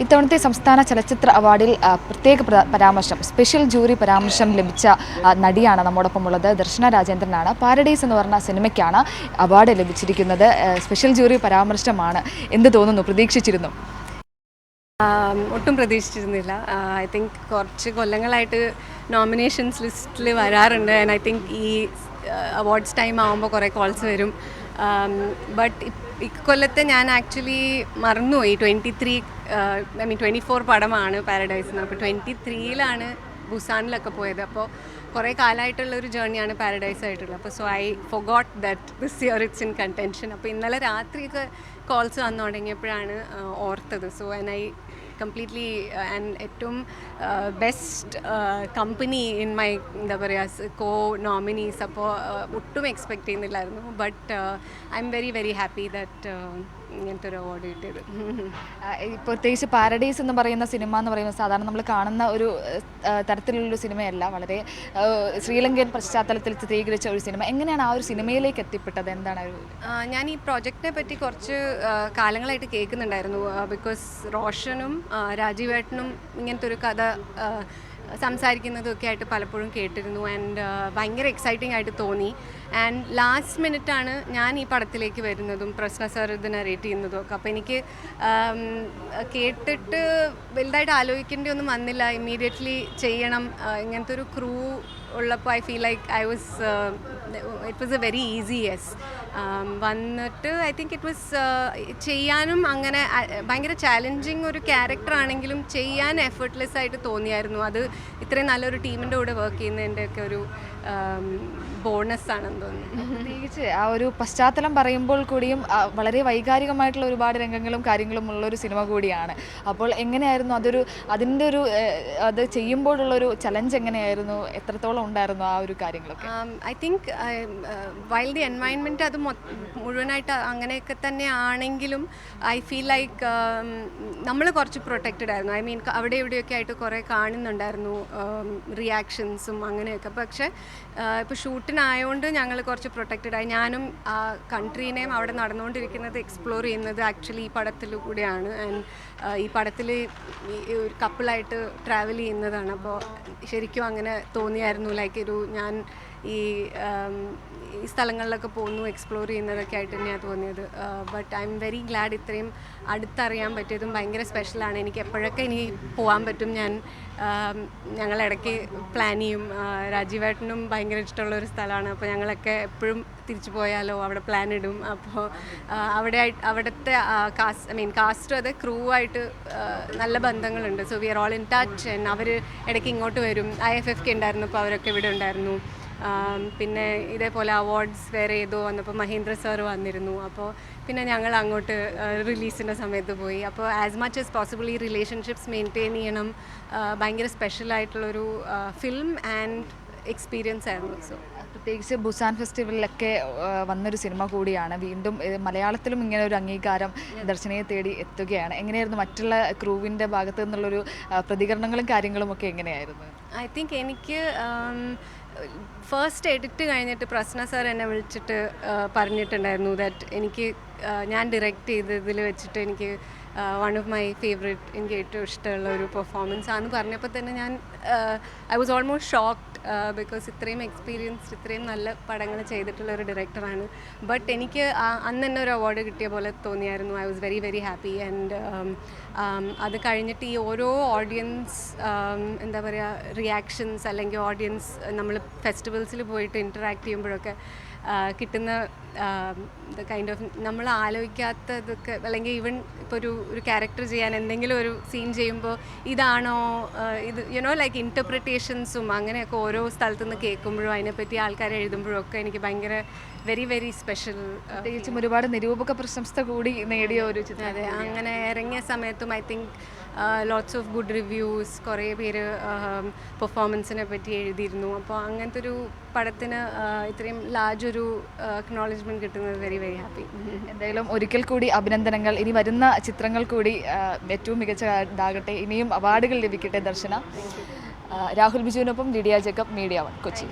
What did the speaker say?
ഇത്തവണത്തെ സംസ്ഥാന ചലച്ചിത്ര അവാർഡിൽ പ്രത്യേക പരാമർശം സ്പെഷ്യൽ ജൂറി പരാമർശം ലഭിച്ച നടിയാണ് നമ്മോടൊപ്പം ഉള്ളത്. ദർശന രാജേന്ദ്രനാണ്. പാരഡൈസ് എന്ന് പറഞ്ഞ സിനിമയ്ക്കാണ് അവാർഡ് ലഭിച്ചിരിക്കുന്നത്. സ്പെഷ്യൽ ജൂറി പരാമർശമാണ്. എന്ത് തോന്നുന്നു? പ്രതീക്ഷിച്ചിരുന്നു? ഒട്ടും പ്രതീക്ഷിച്ചിരുന്നില്ല. ഐ തിങ്ക് കുറച്ച് കൊല്ലങ്ങളായിട്ട് നോമിനേഷൻസ് ലിസ്റ്റിൽ വരാറുണ്ട്. ആൻഡ് ഐ തിങ്ക് ഈ അവാർഡ്സ് ടൈം ആകുമ്പോൾ കുറേ കോൾസ് വരും. ബട്ട് ഇക്കൊല്ലത്തെ ഞാൻ ആക്ച്വലി മറന്നുപോയി. 24 പടമാണ് പാരഡൈസ്. അപ്പോൾ 23-ലാണ് ബുസാനിലൊക്കെ പോയത്. അപ്പോൾ കുറേ കാലമായിട്ടുള്ളൊരു ജേർണിയാണ് പാരഡൈസ് ആയിട്ടുള്ളത്. അപ്പോൾ so I forgot that this year it's in contention. അപ്പോൾ ഇന്നലെ രാത്രിയൊക്കെ കോൾസ് വന്നു തുടങ്ങിയപ്പോഴാണ് ഓർത്തത്. So and I completely and ഏറ്റവും ബെസ്റ്റ് കമ്പനി ഇൻ മൈ എന്താ പറയുക കോ നോമിനീസ്. അപ്പോൾ ഒട്ടും എക്സ്പെക്റ്റ് ചെയ്യുന്നില്ലായിരുന്നു. But I am very very happy that ഇങ്ങനത്തെ ഒരു അവാർഡ് കിട്ടിയത്. പ്രത്യേകിച്ച് പാരഡൈസ് എന്ന് പറയുന്ന സിനിമ എന്ന് പറയുന്നത് സാധാരണ നമ്മൾ കാണുന്ന ഒരു തരത്തിലുള്ളൊരു സിനിമയല്ല. വളരെ ശ്രീലങ്കൻ പശ്ചാത്തലത്തിൽ ചിത്രീകരിച്ച ഒരു സിനിമ. എങ്ങനെയാണ് ആ ഒരു സിനിമയിലേക്ക് എത്തിപ്പെട്ടത്? എന്താണ് ഒരു ഞാൻ ഈ പ്രോജക്റ്റിനെ പറ്റി കുറച്ച് കാലങ്ങളായിട്ട് കേൾക്കുന്നുണ്ടായിരുന്നു. ബിക്കോസ് റോഷനും രാജീവേട്ടനും ഇങ്ങനത്തെ ഒരു കഥ സംസാരിക്കുന്നതൊക്കെ ആയിട്ട് പലപ്പോഴും കേട്ടിരുന്നു. ആൻഡ് ഭയങ്കര എക്സൈറ്റിംഗ് ആയിട്ട് തോന്നി. ആൻഡ് ലാസ്റ്റ് മിനിറ്റാണ് ഞാൻ ഈ പടത്തിലേക്ക് വരുന്നതും പ്രശ്ന സാർ ഇത് നറേറ്റ് ചെയ്യുന്നതും ഒക്കെ. അപ്പോൾ എനിക്ക് കേട്ടിട്ട് വലുതായിട്ട് ആലോചിക്കേണ്ടി ഒന്നും വന്നില്ല. ഇമ്മീഡിയറ്റ്ലി ചെയ്യണം. ഇങ്ങനത്തെ ഒരു ക്രൂ ഉള്ളപ്പോൾ I feel like it was A very easy yes. വന്നിട്ട് ഐ തിങ്ക് ഇറ്റ് വാസ് ചെയ്യാനും അങ്ങനെ ഭയങ്കര ചാലഞ്ചിങ് ഒരു ക്യാരക്ടർ ആണെങ്കിലും ചെയ്യാൻ എഫേർട്ട്ലെസ് ആയിട്ട് തോന്നിയായിരുന്നു. അത് ഇത്രയും നല്ലൊരു ടീമിൻ്റെ കൂടെ വർക്ക് ചെയ്യുന്നതിൻ്റെയൊക്കെ ഒരു ബോണസ് ആണെന്ന് തോന്നുന്നു. പ്രത്യേകിച്ച് ആ ഒരു പശ്ചാത്തലം പറയുമ്പോൾ കൂടിയും വളരെ വൈകാരികമായിട്ടുള്ള ഒരുപാട് രംഗങ്ങളും കാര്യങ്ങളും ഉള്ളൊരു സിനിമ കൂടിയാണ്. അപ്പോൾ എങ്ങനെയായിരുന്നു അതിൻ്റെ ഒരു അത് ചെയ്യുമ്പോഴുള്ളൊരു ചലഞ്ച് എങ്ങനെയായിരുന്നു? എത്രത്തോളം ഉണ്ടായിരുന്നു ആ ഒരു കാര്യങ്ങളൊക്കെ? I think while the environment അത് മുഴുവനായിട്ട് അങ്ങനെയൊക്കെ തന്നെ ആണെങ്കിലും ഐ ഫീൽ ലൈക്ക് നമ്മൾ കുറച്ച് പ്രൊട്ടക്റ്റഡ് ആയിരുന്നു. ഐ മീൻ അവിടെ ഇവിടെയൊക്കെ ആയിട്ട് കുറേ കാണുന്നുണ്ടായിരുന്നു റിയാക്ഷൻസും അങ്ങനെയൊക്കെ. പക്ഷേ ഇപ്പോൾ ഷൂട്ടിനായതുകൊണ്ട് ഞങ്ങൾ കുറച്ച് പ്രൊട്ടക്റ്റഡ് ആയി. ഞാനും ആ കൺട്രീനെയും അവിടെ നടന്നുകൊണ്ടിരിക്കുന്നത് എക്സ്പ്ലോർ ചെയ്യുന്നത് ആക്ച്വലി ഈ പടത്തിലൂടെയാണ്. ആൻഡ് ഈ പടത്തിൽ ഒരു കപ്പിളായിട്ട് ട്രാവൽ ചെയ്യുന്നതാണ്. അപ്പോൾ ശരിക്കും അങ്ങനെ തോന്നിയായിരുന്നു. ലൈക്ക് ഞാൻ ഈ സ്ഥലങ്ങളിലൊക്കെ പോകുന്നു, എക്സ്പ്ലോർ ചെയ്യുന്നതൊക്കെ ആയിട്ട് തന്നെയാണ് തോന്നിയത്. But I am very glad ഇത്രയും അടുത്തറിയാൻ പറ്റിയതും ഭയങ്കര സ്പെഷ്യലാണ്. എനിക്ക് എപ്പോഴൊക്കെ ഇനി പോകാൻ പറ്റും ഞങ്ങളിടയ്ക്ക് പ്ലാൻ ചെയ്യും. രാജീവേട്ടനും ഭയങ്കര ഇഷ്ടമുള്ളൊരു സ്ഥലമാണ്. അപ്പോൾ ഞങ്ങളൊക്കെ എപ്പോഴും തിരിച്ചു പോയാലോ അവിടെ പ്ലാൻ ഇടും. അപ്പോൾ അവിടുത്തെ കാസ്റ്റും അതെ ക്രൂ ആയിട്ട് നല്ല ബന്ധങ്ങളുണ്ട്. So we are all in touch. And അവർ ഇടയ്ക്ക് ഇങ്ങോട്ട് വരും. IFFK ഉണ്ടായിരുന്നു. അപ്പോൾ അവരൊക്കെ ഇവിടെ ഉണ്ടായിരുന്നു. പിന്നെ ഇതേപോലെ അവാർഡ്സ് വേറെ ഏതോ വന്നപ്പോൾ മഹേന്ദ്ര സാർ വന്നിരുന്നു. അപ്പോൾ പിന്നെ ഞങ്ങൾ അങ്ങോട്ട് റിലീസിൻ്റെ സമയത്ത് പോയി. അപ്പോൾ ആസ് മച്ച് ആസ് പോസിബിൾ ഈ റിലേഷൻഷിപ്സ് മെയിൻറ്റെയിൻ ചെയ്യണം. ഭയങ്കര സ്പെഷ്യലായിട്ടുള്ളൊരു ഫിലിം ആൻഡ് എക്സ്പീരിയൻസ് ആയിരുന്നു. സോ പ്രത്യേകിച്ച് ബുസാൻ ഫെസ്റ്റിവലിലൊക്കെ വന്നൊരു സിനിമ കൂടിയാണ്. വീണ്ടും മലയാളത്തിലും ഇങ്ങനെ ഒരു അംഗീകാരം ദർശനയെ തേടി എത്തുകയാണ്. എങ്ങനെയായിരുന്നു മറ്റുള്ള ക്രൂവിൻ്റെ ഭാഗത്തു നിന്നുള്ളൊരു പ്രതികരണങ്ങളും കാര്യങ്ങളും ഒക്കെ എങ്ങനെയായിരുന്നു? ഐ തിങ്ക് എനിക്ക് ഫസ്റ്റ് എഡിറ്റ് കഴിഞ്ഞിട്ട് പ്രശ്ന സാർ എന്നെ വിളിച്ചിട്ട് പറഞ്ഞിട്ടുണ്ടായിരുന്നു ദാറ്റ് എനിക്ക് ഞാൻ ഡയറക്റ്റ് ചെയ്തതിൽ വെച്ചിട്ട് എനിക്ക് വൺ ഓഫ് മൈ ഫേവറേറ്റ്, എനിക്ക് ഏറ്റവും ഇഷ്ടമുള്ള ഒരു പെർഫോമൻസ് ആണെന്ന് പറഞ്ഞപ്പോൾ തന്നെ ഞാൻ I was almost shocked. Because ഇത്രയും എക്സ്പീരിയൻസ്ഡ് ഇത്രയും നല്ല പടങ്ങൾ ചെയ്തിട്ടുള്ള ഒരു ഡയറക്ടറാണ്. ബട്ട് എനിക്ക് അന്ന് തന്നെ ഒരു അവാർഡ് കിട്ടിയ പോലെ തോന്നിയായിരുന്നു. I was very very happy. And അത് കഴിഞ്ഞിട്ട് ഈ ഓരോ ഓഡിയൻസ് എന്താ പറയുക റിയാക്ഷൻസ് അല്ലെങ്കിൽ ഓഡിയൻസ് നമ്മൾ ഫെസ്റ്റിവൽസിൽ പോയിട്ട് ഇൻറ്ററാക്ട് ചെയ്യുമ്പോഴൊക്കെ കിട്ടുന്ന കൈൻഡ് ഓഫ് നമ്മൾ ആലോചിക്കാത്തതൊക്കെ അല്ലെങ്കിൽ ഈവൻ ഇപ്പോൾ ഒരു ക്യാരക്ടർ ചെയ്യാൻ എന്തെങ്കിലും ഒരു സീൻ ചെയ്യുമ്പോൾ ഇതാണോ ഇത് ലൈക്ക് ഇൻറ്റർപ്രിറ്റേഷൻസും അങ്ങനെയൊക്കെ ഓരോ സ്ഥലത്തു നിന്ന് കേൾക്കുമ്പോഴും അതിനെപ്പറ്റി ആൾക്കാർ എഴുതുമ്പോഴും ഒക്കെ എനിക്ക് ഭയങ്കര വെരി വെരി സ്പെഷ്യൽ. പ്രത്യേകിച്ചും ഒരുപാട് നിരൂപക പ്രശംസ കൂടി നേടിയ ഒരു ചിത്രം. അതെ, അങ്ങനെ ഇറങ്ങിയ സമയത്തും I think lots of good reviews, കുറേ പേര് പെർഫോമൻസിനെ പറ്റി എഴുതിയിരുന്നു. അപ്പോൾ അങ്ങനത്തെ ഒരു പടത്തിന് ഇത്രയും ലാർജ് ഒരു അക്നോളജ്മെൻറ്റ് കിട്ടുന്നത് വെരി വെരി ഹാപ്പി. എന്തായാലും ഒരിക്കൽ കൂടി അഭിനന്ദനങ്ങൾ. ഇനി വരുന്ന ചിത്രങ്ങൾ കൂടി ഏറ്റവും മികച്ചതാകട്ടെ. ഇനിയും അവാർഡുകൾ ലഭിക്കട്ടെ ദർശന. രാഹുൽ ബിജുവിനൊപ്പം ലിഡിയ ജേക്കബ്, മീഡിയ 1 കൊച്ചി.